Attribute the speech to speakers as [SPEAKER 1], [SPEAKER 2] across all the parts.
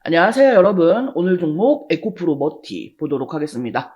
[SPEAKER 1] 안녕하세요, 여러분. 오늘 종목 에코프로 머티 보도록 하겠습니다.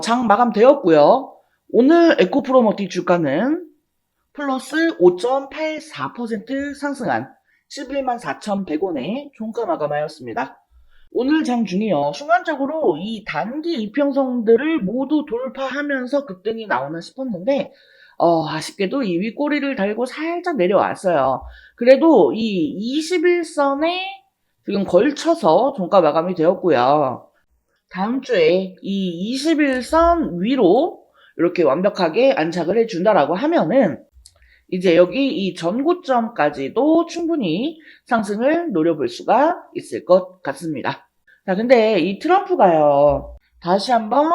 [SPEAKER 1] 장 마감되었고요. 오늘 에코프로 머티 주가는 플러스 5.84% 상승한 11만 4,100원에 종가 마감하였습니다. 오늘 장 중이요. 순간적으로 이 단기 이평선들을 모두 돌파하면서 급등이 나오나 싶었는데, 아쉽게도 이 윗꼬리를 달고 살짝 내려왔어요. 그래도 이 21선에 지금 걸쳐서 종가 마감이 되었고요. 다음 주에 이 21선 위로 이렇게 완벽하게 안착을 해준다라고 하면은 이제 여기 이 전고점까지도 충분히 상승을 노려볼 수가 있을 것 같습니다. 자, 근데 이 트럼프가요, 다시 한번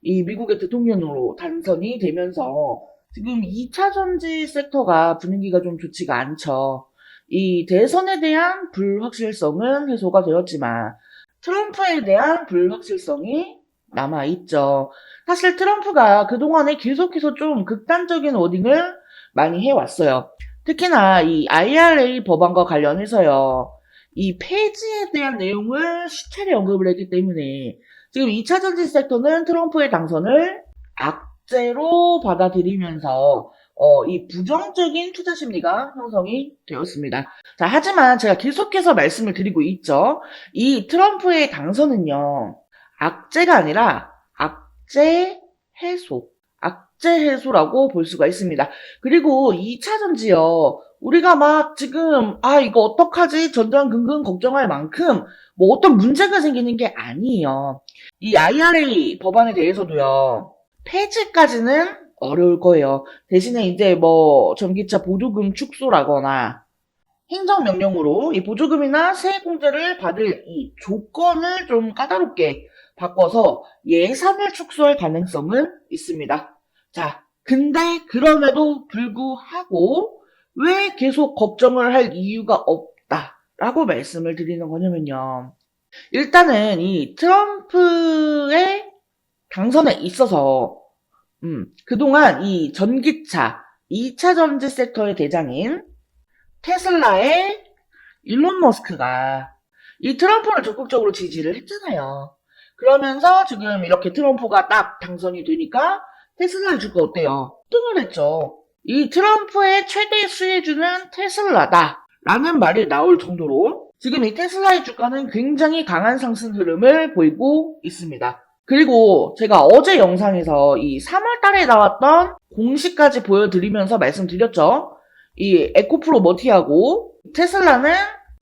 [SPEAKER 1] 이 미국의 대통령으로 당선이 되면서 지금 2차 전지 섹터가 분위기가 좀 좋지가 않죠. 이 대선에 대한 불확실성은 해소가 되었지만 트럼프에 대한 불확실성이 남아있죠. 사실 트럼프가 그동안에 계속해서 좀 극단적인 워딩을 많이 해왔어요. 특히나 이 IRA 법안과 관련해서요. 이 폐지에 대한 내용을 수차례 언급을 했기 때문에 지금 2차 전지 섹터는 트럼프의 당선을 악재로 받아들이면서 이 부정적인 투자 심리가 형성이 되었습니다. 자, 하지만 제가 계속해서 말씀을 드리고 있죠. 이 트럼프의 당선은요, 악재가 아니라 악재 해소, 악재 해소라고 볼 수가 있습니다. 그리고 2차 전지요, 우리가 막 지금, 이거 어떡하지? 전전긍긍 걱정할 만큼 뭐 어떤 문제가 생기는 게 아니에요. 이 IRA 법안에 대해서도요, 폐지까지는 어려울 거예요. 대신에 이제 뭐 전기차 보조금 축소라거나 행정명령으로 이 보조금이나 세액공제를 받을 이 조건을 좀 까다롭게 바꿔서 예산을 축소할 가능성은 있습니다. 자, 근데 그럼에도 불구하고 왜 계속 걱정을 할 이유가 없다라고 말씀을 드리는 거냐면요. 일단은 이 트럼프의 당선에 있어서 그동안 이 전기차 2차 전지 섹터의 대장인 테슬라의 일론 머스크가 이 트럼프를 적극적으로 지지를 했잖아요. 그러면서 지금 이렇게 트럼프가 딱 당선이 되니까 테슬라의 주가 어때요? 등을 했죠. 이 트럼프의 최대 수혜주는 테슬라다 라는 말이 나올 정도로 지금 이 테슬라의 주가는 굉장히 강한 상승 흐름을 보이고 있습니다. 그리고 제가 어제 영상에서 이 3월 달에 나왔던 공시까지 보여드리면서 말씀드렸죠. 이 에코프로 머티하고 테슬라는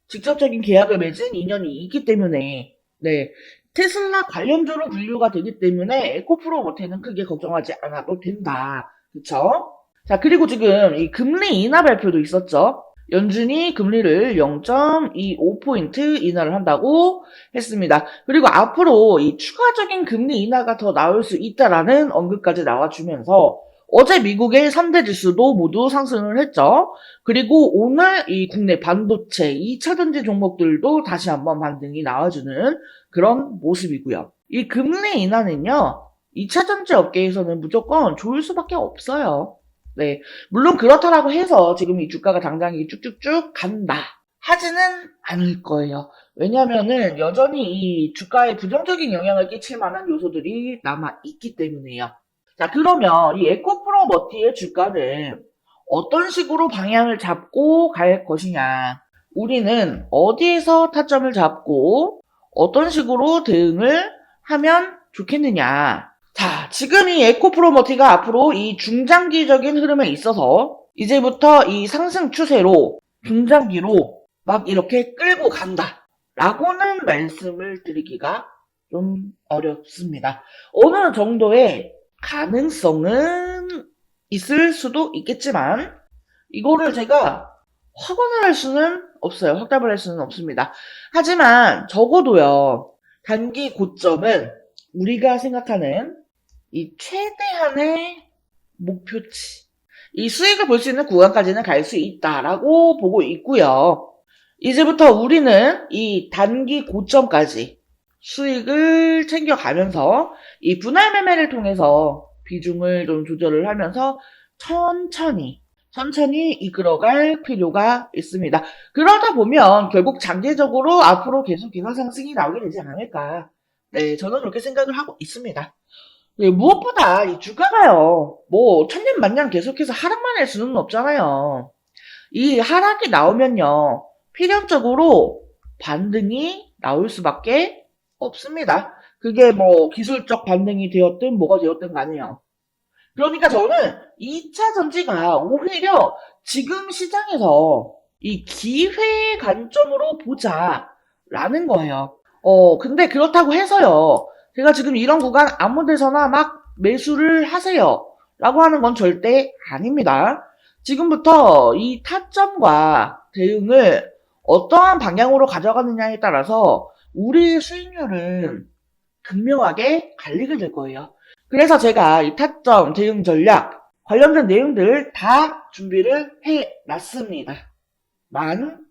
[SPEAKER 1] 직접적인 계약을 맺은 인연이 있기 때문에 네, 테슬라 관련주로 분류가 되기 때문에 에코프로 머티는 크게 걱정하지 않아도 된다. 그쵸? 자, 그리고 지금 이 금리 인하 발표도 있었죠. 연준이 금리를 0.25포인트 인하를 한다고 했습니다. 그리고 앞으로 이 추가적인 금리 인하가 더 나올 수 있다라는 언급까지 나와주면서 어제 미국의 3대 지수도 모두 상승을 했죠. 그리고 오늘 이 국내 반도체 2차 전지 종목들도 다시 한번 반등이 나와주는 그런 모습이고요. 이 금리 인하는요, 2차 전지 업계에서는 무조건 좋을 수밖에 없어요. 네. 물론 그렇다라고 해서 지금 이 주가가 당장이 쭉쭉쭉 간다. 하지는 않을 거예요. 왜냐면은 여전히 이 주가에 부정적인 영향을 끼칠 만한 요소들이 남아 있기 때문에요. 자, 그러면 이 에코프로 머티의 주가는 어떤 식으로 방향을 잡고 갈 것이냐. 우리는 어디에서 타점을 잡고 어떤 식으로 대응을 하면 좋겠느냐. 자, 지금 이 에코프로 머티가 앞으로 이 중장기적인 흐름에 있어서 이제부터 이 상승 추세로 중장기로 막 이렇게 끌고 간다. 라고는 말씀을 드리기가 좀 어렵습니다. 어느 정도의 가능성은 있을 수도 있겠지만 이거를 제가 확언을 할 수는 없어요. 확답을 할 수는 없습니다. 하지만 적어도요. 단기 고점은 우리가 생각하는 이 최대한의 목표치, 이 수익을 볼 수 있는 구간까지는 갈 수 있다라고 보고 있고요. 이제부터 우리는 이 단기 고점까지 수익을 챙겨가면서 이 분할 매매를 통해서 비중을 좀 조절을 하면서 천천히 천천히 이끌어갈 필요가 있습니다. 그러다 보면 결국 장기적으로 앞으로 계속 기관 상승이 나오게 되지 않을까. 네, 저는 그렇게 생각을 하고 있습니다. 네, 무엇보다 이 주가가요, 뭐, 천년만년 계속해서 하락만 할 수는 없잖아요. 이 하락이 나오면요, 필연적으로 반등이 나올 수밖에 없습니다. 그게 뭐, 기술적 반등이 되었든 뭐가 되었든 간에요. 그러니까 저는 2차 전지가 오히려 지금 시장에서 이 기회 관점으로 보자라는 거예요. 근데 그렇다고 해서요. 제가 지금 이런 구간 아무 데서나 막 매수를 하세요. 라고 하는 건 절대 아닙니다. 지금부터 이 타점과 대응을 어떠한 방향으로 가져가느냐에 따라서 우리 수익률은 극명하게 갈리게 될 거예요. 그래서 제가 이 타점, 대응 전략 관련된 내용들 다 준비를 해놨습니다. 만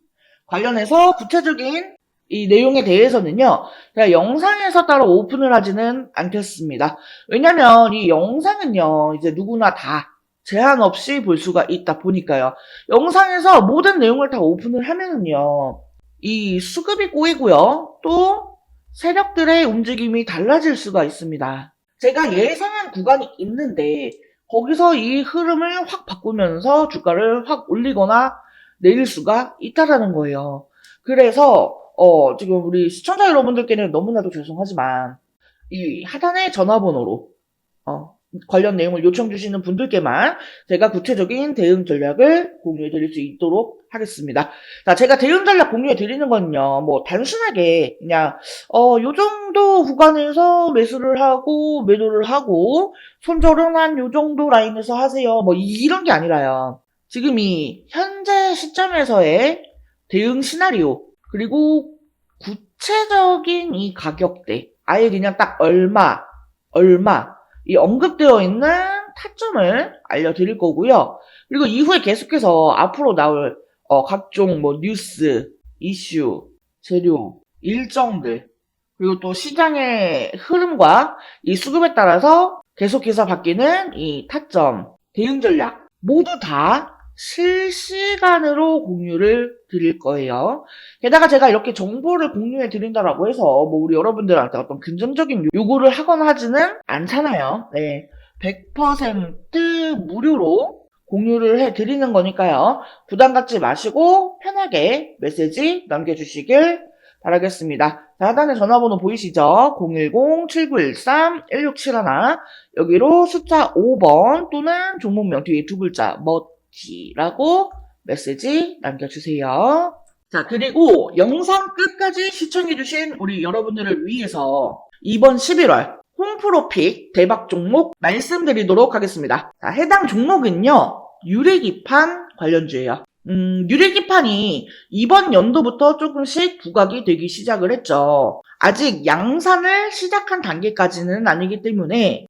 [SPEAKER 1] 관련해서 구체적인 이 내용에 대해서는요, 제가 영상에서 따로 오픈을 하지는 않겠습니다. 왜냐면 이 영상은요, 이제 누구나 다 제한 없이 볼 수가 있다 보니까요. 영상에서 모든 내용을 다 오픈을 하면은요, 이 수급이 꼬이고요, 또 세력들의 움직임이 달라질 수가 있습니다. 제가 예상한 구간이 있는데 거기서 이 흐름을 확 바꾸면서 주가를 확 올리거나 내릴 수가 있다라는 거예요. 그래서 지금 우리 시청자 여러분들께는 너무나도 죄송하지만 이 하단의 전화번호로 관련 내용을 요청 주시는 분들께만 제가 구체적인 대응 전략을 공유해 드릴 수 있도록 하겠습니다. 자, 제가 대응 전략 공유해 드리는 건요, 뭐, 단순하게, 그냥, 요 정도 구간에서 매수를 하고, 매도를 하고, 손절은 한 요 정도 라인에서 하세요. 뭐, 이런 게 아니라요. 지금 이, 현재 시점에서의 대응 시나리오, 그리고 구체적인 이 가격대, 아예 그냥 딱 얼마, 이 언급되어 있는 타점을 알려드릴 거고요. 그리고 이후에 계속해서 앞으로 나올 각종 뭐 뉴스, 이슈, 재료, 일정들, 그리고 또 시장의 흐름과 이 수급에 따라서 계속해서 바뀌는 이 타점, 대응 전략 모두 다 실시간으로 공유를 드릴 거예요. 게다가 제가 이렇게 정보를 공유해 드린다라고 해서 뭐 우리 여러분들한테 어떤 금전적인 요구를 하거나 하지는 않잖아요. 네. 100% 무료로 공유를 해 드리는 거니까요. 부담 갖지 마시고 편하게 메시지 남겨주시길 바라겠습니다. 자, 하단에 전화번호 보이시죠? 010-7913-1671 여기로 숫자 5번 또는 종목명 뒤에 두 글자 머티라고 메시지 남겨주세요. 자, 그리고 영상 끝까지 시청해주신 우리 여러분들을 위해서 이번 11월 홈프로픽 대박 종목 말씀드리도록 하겠습니다. 자, 해당 종목은요, 유리기판 관련주예요. 유리기판이 이번 연도부터 조금씩 부각이 되기 시작을 했죠. 아직 양산을 시작한 단계까지는 아니기 때문에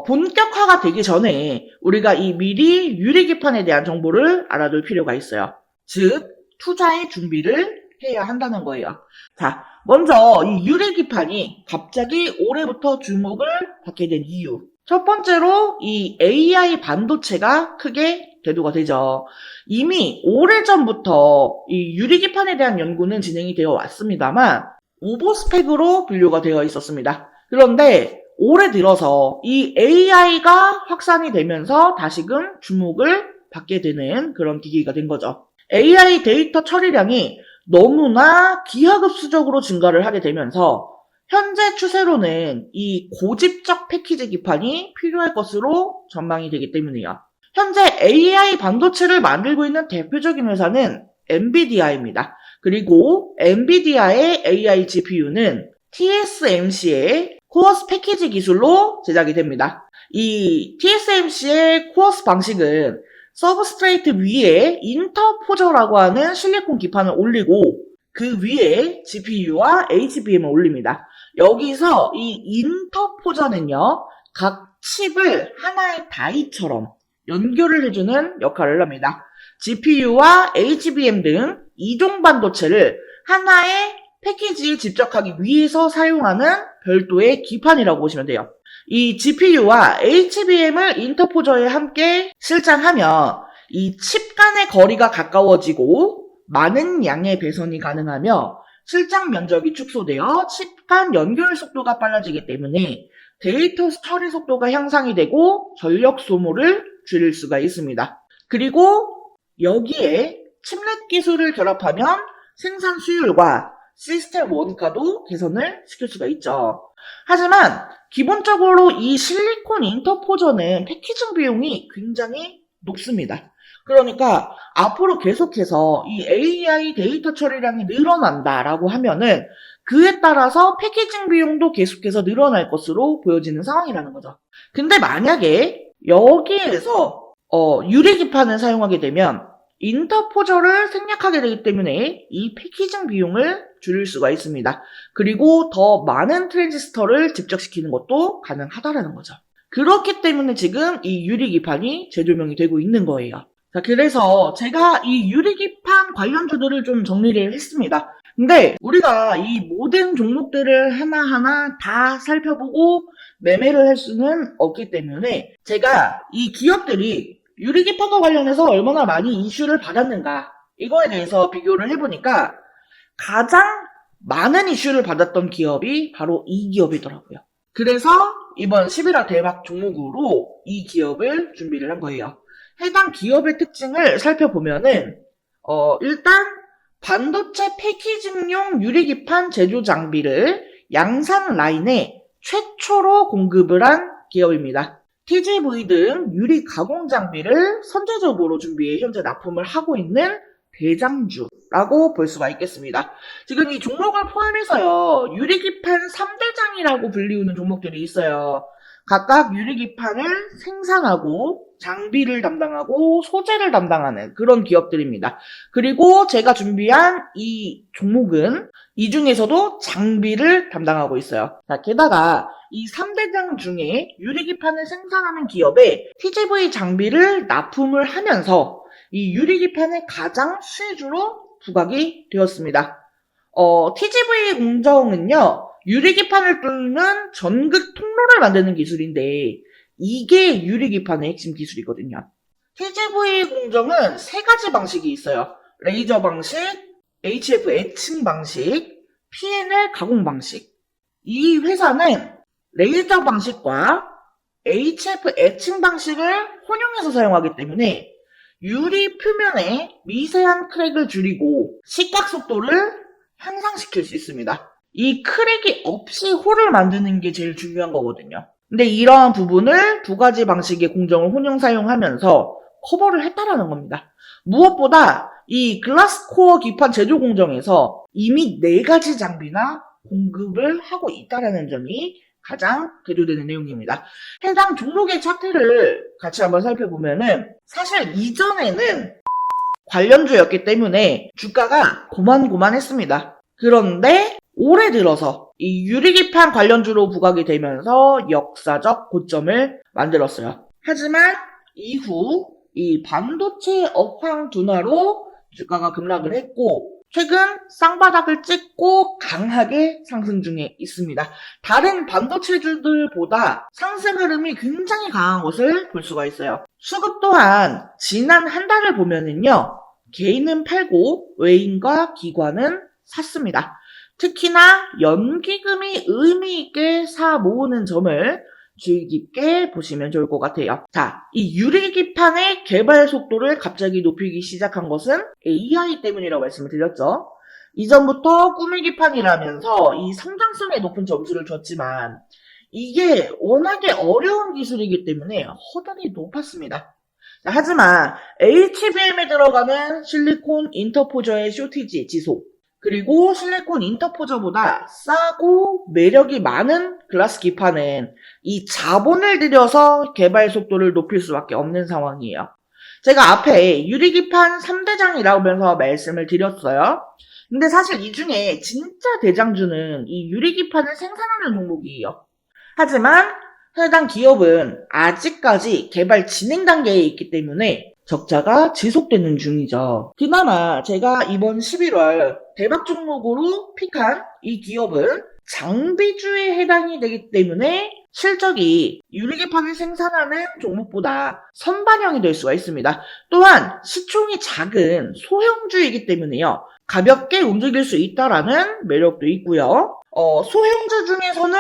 [SPEAKER 1] 본격화가 되기 전에 우리가 이 미리 유리기판에 대한 정보를 알아둘 필요가 있어요. 즉 투자의 준비를 해야 한다는 거예요. 자, 먼저 이 유리기판이 갑자기 올해부터 주목을 받게 된 이유. 첫 번째로 이 AI 반도체가 크게 대두가 되죠. 이미 오래전부터 이 유리기판에 대한 연구는 진행이 되어 왔습니다만 오버스펙으로 분류가 되어 있었습니다. 그런데 올해 들어서 이 AI가 확산이 되면서 다시금 주목을 받게 되는 그런 기기가 된 거죠. AI 데이터 처리량이 너무나 기하급수적으로 증가를 하게 되면서 현재 추세로는 이 고집적 패키지 기판이 필요할 것으로 전망이 되기 때문이에요. 현재 AI 반도체를 만들고 있는 대표적인 회사는 엔비디아입니다. 그리고 엔비디아의 AI GPU는 TSMC의 코어스 패키지 기술로 제작이 됩니다. 이 TSMC의 코어스 방식은 서브스트레이트 위에 인터포저라고 하는 실리콘 기판을 올리고 그 위에 GPU와 HBM을 올립니다. 여기서 이 인터포저는요, 각 칩을 하나의 다이처럼 연결을 해주는 역할을 합니다. GPU와 HBM 등 이종 반도체를 하나의 패키지에 집적하기 위해서 사용하는 별도의 기판이라고 보시면 돼요. 이 GPU와 HBM을 인터포저에 함께 실장하면 이 칩 간의 거리가 가까워지고 많은 양의 배선이 가능하며 실장 면적이 축소되어 칩 간 연결 속도가 빨라지기 때문에 데이터 처리 속도가 향상이 되고 전력 소모를 줄일 수가 있습니다. 그리고 여기에 칩넷 기술을 결합하면 생산 수율과 시스템 원가도 개선을 시킬 수가 있죠. 하지만 기본적으로 이 실리콘 인터포저는 패키징 비용이 굉장히 높습니다. 그러니까 앞으로 계속해서 이 AI 데이터 처리량이 늘어난다라고 하면은 그에 따라서 패키징 비용도 계속해서 늘어날 것으로 보여지는 상황이라는 거죠. 근데 만약에 여기에서 유리기판을 사용하게 되면 인터포저를 생략하게 되기 때문에 이 패키징 비용을 줄일 수가 있습니다. 그리고 더 많은 트랜지스터를 집적시키는 것도 가능하다라는 거죠. 그렇기 때문에 지금 이 유리기판이 재조명이 되고 있는 거예요. 자, 그래서 제가 이 유리기판 관련주들을 좀 정리를 했습니다. 근데 우리가 이 모든 종목들을 하나하나 다 살펴보고 매매를 할 수는 없기 때문에 제가 이 기업들이 유리기판과 관련해서 얼마나 많이 이슈를 받았는가 이거에 대해서 비교를 해보니까 가장 많은 이슈를 받았던 기업이 바로 이 기업이더라고요. 그래서 이번 11화 대박 종목으로 이 기업을 준비를 한 거예요. 해당 기업의 특징을 살펴보면은 일단 반도체 패키징용 유리기판 제조 장비를 양산 라인에 최초로 공급을 한 기업입니다. TGV 등 유리 가공 장비를 선제적으로 준비해 현재 납품을 하고 있는 대장주라고 볼 수가 있겠습니다. 지금 이 종목을 포함해서요, 유리기판 3대장이라고 불리우는 종목들이 있어요. 각각 유리기판을 생산하고 장비를 담당하고 소재를 담당하는 그런 기업들입니다. 그리고 제가 준비한 이 종목은 이 중에서도 장비를 담당하고 있어요. 자, 게다가 이 3대장 중에 유리기판을 생산하는 기업에 TGV 장비를 납품을 하면서 이 유리기판의 가장 수혜주로 부각이 되었습니다. TGV 공정은요, 유리기판을 뚫는 전극 통로를 만드는 기술인데 이게 유리기판의 핵심 기술이거든요. TGV 공정은 세 가지 방식이 있어요. 레이저 방식, HF 애칭 방식, PNL 가공 방식. 이 회사는 레이저 방식과 HF 애칭 방식을 혼용해서 사용하기 때문에 유리 표면에 미세한 크랙을 줄이고 시각 속도를 향상시킬 수 있습니다. 이 크랙이 없이 홀을 만드는 게 제일 중요한 거거든요. 근데 이러한 부분을 두 가지 방식의 공정을 혼용 사용하면서 커버를 했다라는 겁니다. 무엇보다 이 글라스코어 기판 제조 공정에서 이미 4가지 장비나 공급을 하고 있다라는 점이 가장 대조되는 내용입니다. 해당 종목의 차트를 같이 한번 살펴보면은 사실 이전에는 관련주였기 때문에 주가가 고만고만했습니다. 그런데 올해 들어서 이 유리기판 관련주로 부각이 되면서 역사적 고점을 만들었어요. 하지만 이후 이 반도체 업황 둔화로 주가가 급락을 했고 최근 쌍바닥을 찍고 강하게 상승 중에 있습니다. 다른 반도체주들보다 상승 흐름이 굉장히 강한 것을 볼 수가 있어요. 수급 또한 지난 한 달을 보면은요, 개인은 팔고 외인과 기관은 샀습니다. 특히나 연기금이 의미 있게 사 모으는 점을 주의 깊게 보시면 좋을 것 같아요. 자, 이 유리기판의 개발 속도를 갑자기 높이기 시작한 것은 AI 때문이라고 말씀을 드렸죠. 이전부터 꾸미기판이라면서 이 성장성에 높은 점수를 줬지만 이게 워낙에 어려운 기술이기 때문에 허들이 높았습니다. 자, 하지만 HBM에 들어가는 실리콘 인터포저의 쇼티지 지속, 그리고 실리콘 인터포저보다 싸고 매력이 많은 글라스 기판은 이 자본을 들여서 개발 속도를 높일 수밖에 없는 상황이에요. 제가 앞에 유리기판 3대장이라고 하면서 말씀을 드렸어요. 근데 사실 이 중에 진짜 대장주는 이 유리기판을 생산하는 종목이에요. 하지만 해당 기업은 아직까지 개발 진행 단계에 있기 때문에 적자가 지속되는 중이죠. 그나마 제가 이번 11월 대박 종목으로 픽한 이 기업은 장비주에 해당이 되기 때문에 실적이 유리기판을 생산하는 종목보다 선반영이 될 수가 있습니다. 또한 시총이 작은 소형주이기 때문에요. 가볍게 움직일 수 있다라는 매력도 있고요. 소형주 중에서는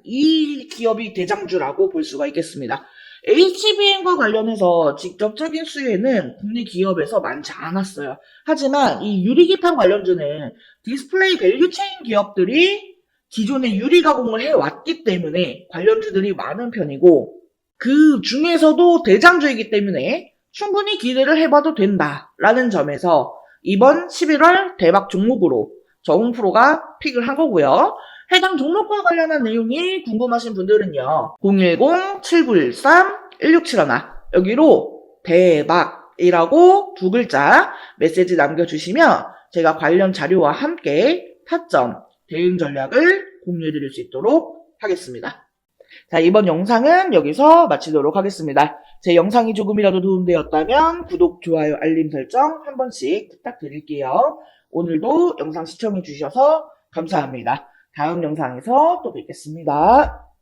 [SPEAKER 1] 이 기업이 대장주라고 볼 수가 있겠습니다. HBM과 관련해서 직접적인 수혜는 국내 기업에서 많지 않았어요. 하지만 이 유리기판 관련주는 디스플레이 밸류체인 기업들이 기존에 유리 가공을 해왔기 때문에 관련주들이 많은 편이고, 그 중에서도 대장주이기 때문에 충분히 기대를 해봐도 된다라는 점에서 이번 11월 대박 종목으로 저홈프로가 픽을 한 거고요. 해당 종목과 관련한 내용이 궁금하신 분들은요, 010-7913-1671 여기로 대박이라고 두 글자 메시지 남겨주시면 제가 관련 자료와 함께 타점, 대응 전략을 공유해드릴 수 있도록 하겠습니다. 자, 이번 영상은 여기서 마치도록 하겠습니다. 제 영상이 조금이라도 도움되었다면 구독, 좋아요, 알림 설정 한 번씩 부탁드릴게요. 오늘도 영상 시청해주셔서 감사합니다. 다음 영상에서 또 뵙겠습니다.